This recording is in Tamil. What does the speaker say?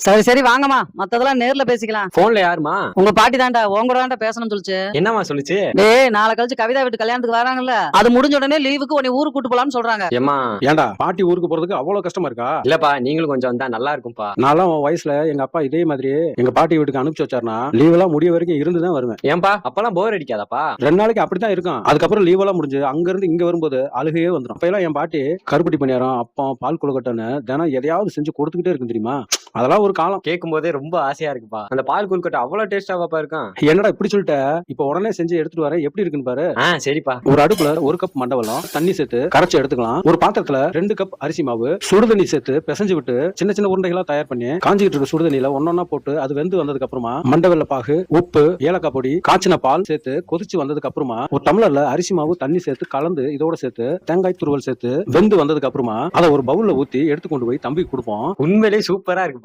சரி சரி வாங்கம்மா, மத்ததெல்லாம் நேர்ல பேசிக்கலாம். போன்ல யாருமா? உங்க பாட்டி தான்டா, உன் கூட தான்டா பேசணும்னு சொல்லுச்சு. என்னமா சொல்லுச்சு? டேய், நாளை கழிச்சு கவிதா வீட்டு கல்யாணத்துக்கு வராங்கல்ல, அது முடிஞ்ச உடனே லீவுக்கு உன்னை ஊருக்கு கூட்டு போலாம்னு சொல்றாங்க. ஏமா? ஏன்டா பாட்டி ஊருக்கு போறதுக்கு அவ்வளவு கஷ்டமா இருக்கா? இல்லப்பா, நீங்களும் கொஞ்சம் வந்தா நல்லா இருக்கும்பா. நான்லாம் உன் வயசுல எங்க அப்பா இதே மாதிரி எங்க பாட்டி வீட்டுக்கு அனுப்பிச்சு வச்சாருன்னா லீவ் எல்லாம் முடிய வரைக்கும் இருந்துதான் வருவேன். ஏன்பா அப்பெல்லாம் போர் அடிக்காதாப்பா? 2 நாளைக்கு அப்படித்தான் இருக்கும். அதுக்கப்புறம் லீவ் எல்லாம் முடிஞ்சு அங்க இருந்து இங்க வரும்போது அழுகையே வந்துடும். அப்ப எல்லாம் என் பாட்டி கருப்பட்டி பணியாரம், அப்பம், பால் கொழுக்கட்டைன்னு தினம் எதையாவது செஞ்சு கொடுத்துக்கிட்டே இருக்கும் தெரியுமா? அதெல்லாம் ஒரு காலம். கேட்கும் போதே ரொம்ப ஆசையா இருக்குப்பா. அந்த பால் கொழுக்கட்டை அவ்வளவு டேஸ்டாவாப்பா இருக்கும். என்னடா இப்படி சொல்லிட்ட? இப்ப உடனே செஞ்சு எடுத்துட்டு வரேன், எப்படி இருக்குன்னு பாரு. சரிப்பா. ஒரு அடுப்புல 1 கப் மண்டவெல்லம் தண்ணி சேர்த்து கரைச்சு எடுத்துக்கலாம். ஒரு பாத்திரத்துல 2 கப் அரிசி மாவு சுடுதண்ணி சேர்த்து பிசைஞ்சு விட்டு சின்ன சின்ன உருண்டைகளா தயார் பண்ணி காஞ்சிக்கிட்டு இருக்க சுடுதண்ணியில ஒன்னொன்னா போட்டு அது வெந்து வந்ததுக்கு அப்புறமா மண்டவெல்ல பாகு, உப்பு, ஏலக்காய் பொடி, காய்ச்சின பால் சேர்த்து கொதிச்சு வந்ததுக்கு அப்புறமா ஒரு டம்ளர்ல அரிசி மாவு தண்ணி சேர்த்து கலந்து இதோட சேர்த்து தேங்காய் துருவல் சேர்த்து வெந்து வந்ததுக்கு அப்புறமா அதை ஒரு பவுல்ல ஊத்தி எடுத்து கொண்டு போய் தம்பிக்கு கொடுப்போம். உண்மையிலேயே சூப்பரா இருக்குப்பா.